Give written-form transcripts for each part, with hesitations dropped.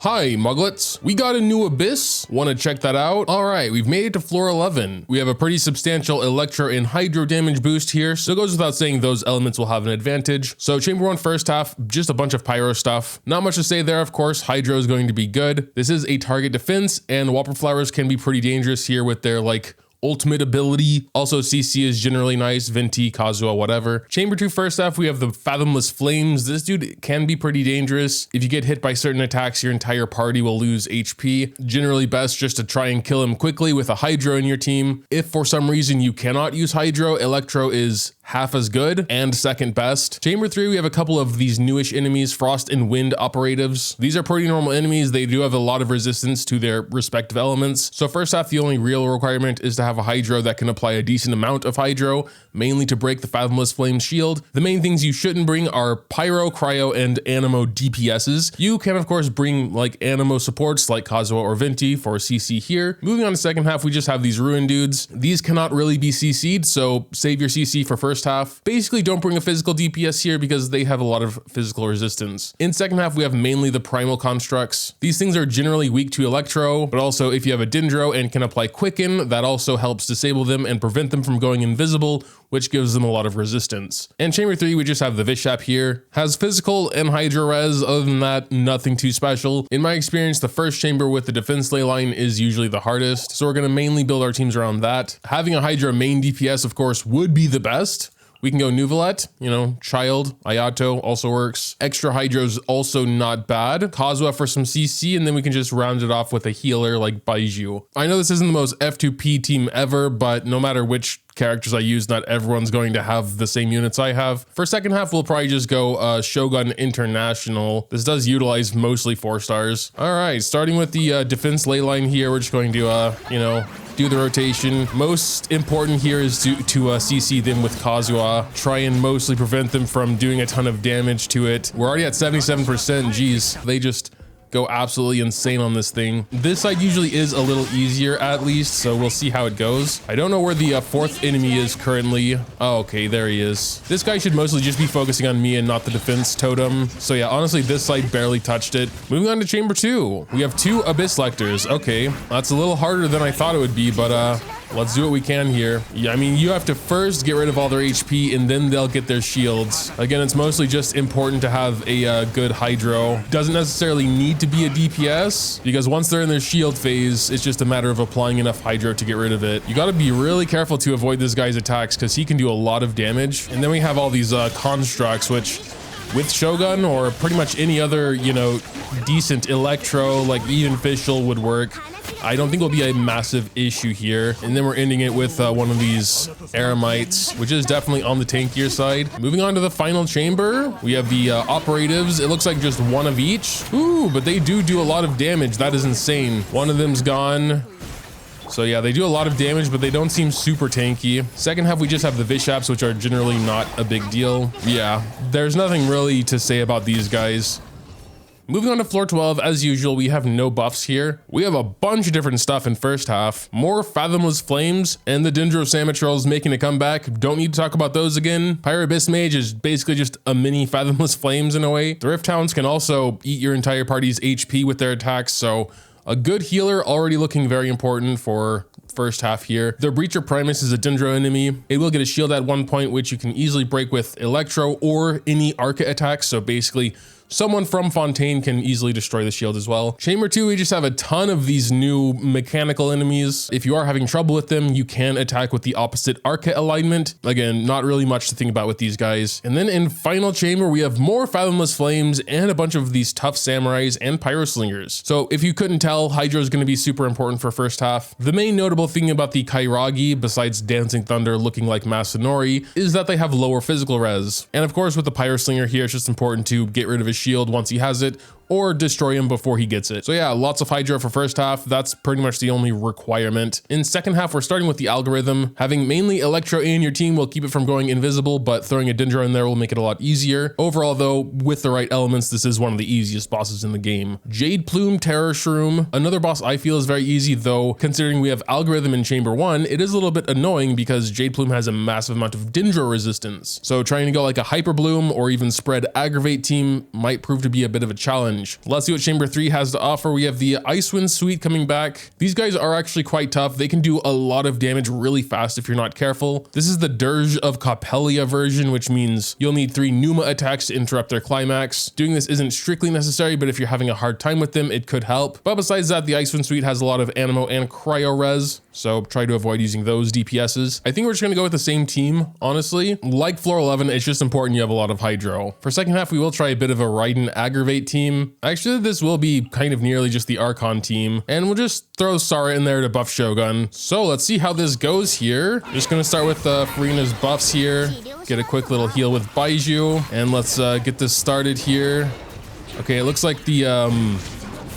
Hi, Muglets. We got a new Abyss. Want to check that out? All right, we've made it to floor 11. We have a pretty substantial Electro and Hydro damage boost here, so it goes without saying those elements will have an advantage. So Chamber 1 first half, just a bunch of Pyro stuff. Not much to say there, of course. Hydro is going to be good. This is a target defense, and Whopper Flowers can be pretty dangerous here with their, ultimate ability. Also, CC is generally nice, Venti, Kazuha, whatever. Chamber 2 first half, we have the Fathomless Flames. This dude can be pretty dangerous. If you get hit by certain attacks, your entire party will lose HP. Generally best just to try and kill him quickly with a Hydro in your team. If for some reason you cannot use Hydro, Electro is half as good and second best. Chamber 3, we have a couple of these newish enemies, Frost and Wind operatives. These are pretty normal enemies. They do have a lot of resistance to their respective elements. So first half, the only real requirement is to have a Hydro that can apply a decent amount of Hydro, mainly to break the Fathomless Flames shield. The main things you shouldn't bring are Pyro, Cryo, and Animo DPSs. You can of course bring Animo supports like Kazuha or Venti for CC here. Moving on to second half, we just have these Ruin dudes. These cannot really be CC'd, so save your CC for first half. Basically don't bring a physical DPS here because they have a lot of physical resistance. In second half, we have mainly the primal constructs. These things are generally weak to Electro, but also if you have a Dendro and can apply Quicken, that also helps disable them and prevent them from going invisible, which gives them a lot of resistance. And Chamber 3, we just have the Vishap here. Has physical and Hydro res. Other than that, nothing too special. In my experience, the first chamber with the defense ley line is usually the hardest, so we're gonna mainly build our teams around that. Having a Hydro main DPS, of course, would be the best. We can go Nuvolet, Child, Ayato also works. Extra Hydro's also not bad. Kazuha for some CC, and then we can just round it off with a healer like Baiju. I know this isn't the most F2P team ever, but no matter which characters I use, not everyone's going to have the same units I have. For second half, we'll probably just go Shogun International. This does utilize mostly 4 stars. All right, starting with the defense ley line here, we're just going to, do the rotation. Most important here is to CC them with Kazuha. Try and mostly prevent them from doing a ton of damage to it. We're already at 77%. Geez, they just go absolutely insane on this thing. This side usually is a little easier at least, so we'll see how it goes. I don't know where the fourth enemy is currently. Oh, okay, there he is. This guy should mostly just be focusing on me and not the defense totem. So yeah, honestly, this side barely touched it. Moving on to Chamber 2. We have 2 Abyss Lectors. Okay, that's a little harder than I thought it would be, but let's do what we can here. Yeah, I mean, you have to first get rid of all their HP and then they'll get their shields. Again, it's mostly just important to have a good Hydro. Doesn't necessarily need to be a DPS because once they're in their shield phase, it's just a matter of applying enough Hydro to get rid of it. You got to be really careful to avoid this guy's attacks because he can do a lot of damage. And then we have all these constructs, which with Shogun or pretty much any other, decent Electro, even Fischl would work. I don't think will be a massive issue here. And then we're ending it with one of these Eremites, which is definitely on the tankier side. Moving on to the final chamber, we have the operatives. It looks like just one of each. Ooh, but they do a lot of damage. That is insane. One of them's gone. So yeah, they do a lot of damage, but they don't seem super tanky. Second half, we just have the Vishaps, which are generally not a big deal. Yeah, there's nothing really to say about these guys. Moving on to floor 12, as usual, we have no buffs here. We have a bunch of different stuff in first half. More Fathomless Flames and the Dendro Samatrolls making a comeback. Don't need to talk about those again. Pyro Abyss Mage is basically just a mini Fathomless Flames in a way. The Rift Hounds can also eat your entire party's HP with their attacks, so a good healer already looking very important for first half here. The Breacher Primus is a Dendro enemy. It will get a shield at one point, which you can easily break with Electro or any Arca attacks, so basically someone from Fontaine can easily destroy the shield as well. Chamber 2, we just have a ton of these new mechanical enemies. If you are having trouble with them, you can attack with the opposite Arca alignment. Again, not really much to think about with these guys. And then in final chamber, we have more Fathomless Flames and a bunch of these tough Samurais and Pyro Slingers. So if you couldn't tell, Hydro is going to be super important for first half. The main notable thing about the Kairagi, besides Dancing Thunder looking like Masanori, is that they have lower physical res. And of course, with the Pyro Slinger here, it's just important to get rid of his shield once he has it, or destroy him before he gets it. So yeah, lots of Hydro for first half. That's pretty much the only requirement. In second half, we're starting with the algorithm. Having mainly Electro in your team will keep it from going invisible, but throwing a Dendro in there will make it a lot easier. Overall though, with the right elements, this is one of the easiest bosses in the game. Jade Plume Terror Shroom. Another boss I feel is very easy though, considering we have algorithm in chamber 1, it is a little bit annoying because Jade Plume has a massive amount of Dendro resistance. So trying to go like a Hyper Bloom or even spread Aggravate team might prove to be a bit of a challenge. challenge. Let's see what Chamber 3 has to offer. We have the Icewind Suite coming back. These guys are actually quite tough. They can do a lot of damage really fast if you're not careful. This is the Dirge of Coppelia version, which means you'll need 3 Pneuma attacks to interrupt their climax. Doing this isn't strictly necessary, but if you're having a hard time with them, it could help. But besides that, the Icewind Suite has a lot of Animo and Cryo Res, so try to avoid using those DPSs. I think we're just gonna go with the same team, honestly. Like floor 11, it's just important you have a lot of Hydro. For second half, we will try a bit of a Raiden Aggravate team. Actually, this will be kind of nearly just the Archon team, and we'll just throw Sara in there to buff Shogun. So let's see how this goes here. Just gonna start with Furina's buffs here. Get a quick little heal with Baiju, and let's get this started here. Okay, it looks like the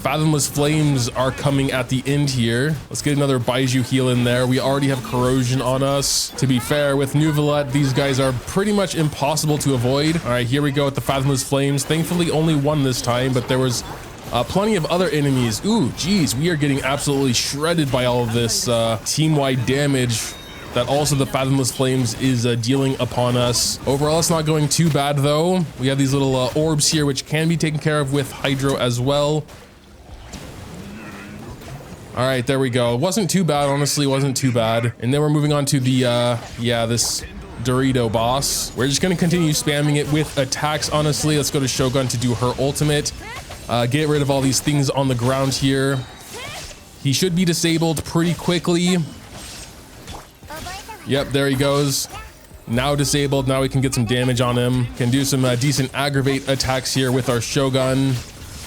Fathomless Flames are coming at the end here. Let's get another Baiju heal in there. We already have Corrosion on us. To be fair, with Nuvolette, these guys are pretty much impossible to avoid. All right, here we go with the Fathomless Flames. Thankfully, only one this time, but there was plenty of other enemies. Ooh, geez, we are getting absolutely shredded by all of this team-wide damage that also the Fathomless Flames is dealing upon us. Overall, it's not going too bad though. We have these little orbs here, which can be taken care of with Hydro as well. All right, there we go. It wasn't too bad, honestly, wasn't too bad. And then we're moving on to the, this Dorito boss. We're just gonna continue spamming it with attacks, honestly. Let's go to Shogun to do her ultimate. Get rid of all these things on the ground here. He should be disabled pretty quickly. Yep, there he goes. Now disabled, now we can get some damage on him. Can do some decent aggravate attacks here with our Shogun.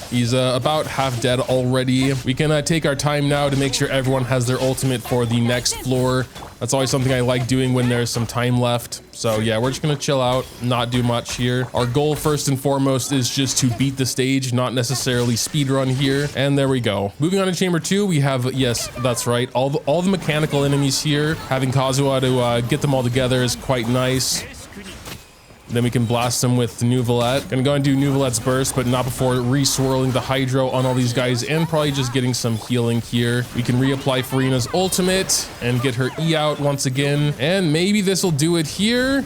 He's about half dead already. We can take our time now to make sure everyone has their ultimate for the next floor. That's always something I like doing when there's some time left. So yeah, we're just gonna chill out, not do much here. Our goal first and foremost is just to beat the stage, not necessarily speedrun here. And there we go. Moving on to Chamber 2, we have, yes, that's right, all the mechanical enemies here. Having Kazuha to get them all together is quite nice. Then we can blast them with Nuvolette. Gonna go and do Nuvolette's burst, but not before re-swirling the Hydro on all these guys and probably just getting some healing here. We can reapply Furina's ultimate and get her E out once again. And maybe this will do it here.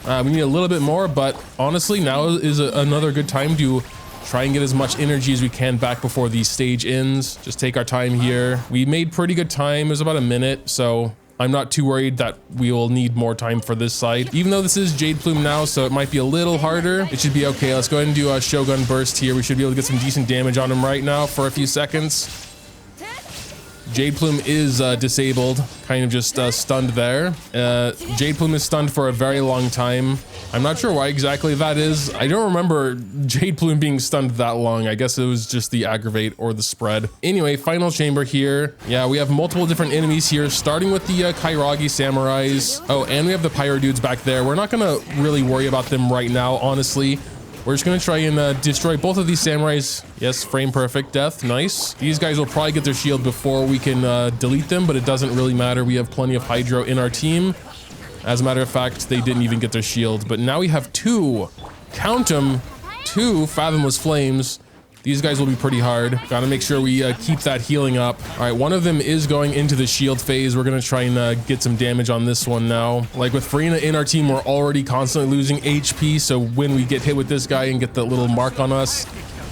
We need a little bit more, but honestly, now is another good time to try and get as much energy as we can back before the stage ends. Just take our time here. We made pretty good time. It was about a minute, so I'm not too worried that we will need more time for this side. Even though this is Jade Plume now, so it might be a little harder, it should be okay. Let's go ahead and do a Shogun Burst here. We should be able to get some decent damage on him right now for a few seconds. Jade Plume is disabled, kind of just stunned there. Jade Plume is stunned for a very long time. I'm not sure why exactly that is. I don't remember Jade Plume being stunned that long. I guess it was just the aggravate or the spread. Anyway, final chamber here. Yeah, we have multiple different enemies here, starting with the Kairagi Samurais. Oh, and we have the Pyro dudes back there. We're not gonna really worry about them right now, honestly. We're just gonna try and destroy both of these samurais. Yes, frame perfect death, nice. These guys will probably get their shield before we can delete them, but it doesn't really matter. We have plenty of Hydro in our team. As a matter of fact, they didn't even get their shield, but now we have two, count them, two Fathomless Flames. These guys will be pretty hard. Gotta make sure we keep that healing up. All right, one of them is going into the shield phase. We're gonna try and get some damage on this one now. Like with Furina in our team, we're already constantly losing HP. So when we get hit with this guy and get that little mark on us,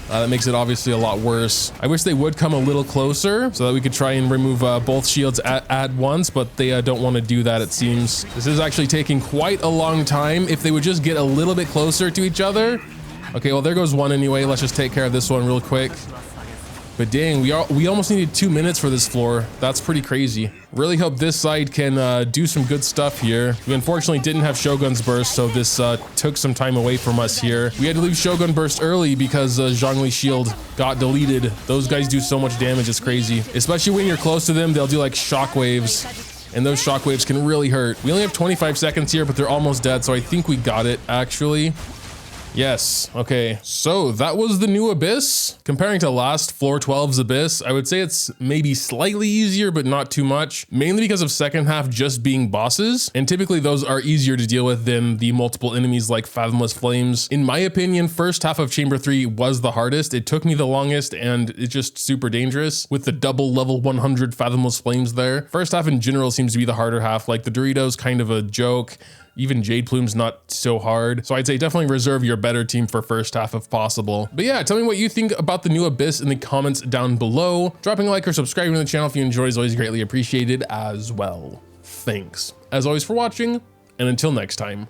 that makes it obviously a lot worse. I wish they would come a little closer so that we could try and remove both shields at once, but they don't want to do that, it seems. This is actually taking quite a long time. If they would just get a little bit closer to each other. Okay, well, there goes one anyway. Let's just take care of this one real quick. But dang, we almost needed 2 minutes for this floor. That's pretty crazy. Really hope this side can do some good stuff here. We unfortunately didn't have Shogun's Burst, so this took some time away from us here. We had to leave Shogun Burst early because Zhongli's shield got deleted. Those guys do so much damage, it's crazy. Especially when you're close to them, they'll do like shockwaves. And those shockwaves can really hurt. We only have 25 seconds here, but they're almost dead, so I think we got it, actually. Yes, okay, so that was the new Abyss. Comparing to last floor 12's Abyss, I would say it's maybe slightly easier, but not too much, mainly because of second half just being bosses, and typically those are easier to deal with than the multiple enemies like Fathomless Flames. In my opinion, first half of Chamber 3 was the hardest. It took me the longest, and it's just super dangerous with the double level 100 Fathomless Flames there. First half in general seems to be the harder half, like the Doritos, kind of a joke. Even Jade Plume's not so hard. So I'd say definitely reserve your better team for first half if possible. But yeah, tell me what you think about the new Abyss in the comments down below. Dropping a like or subscribing to the channel if you enjoy is always greatly appreciated as well. Thanks, as always, for watching, and until next time.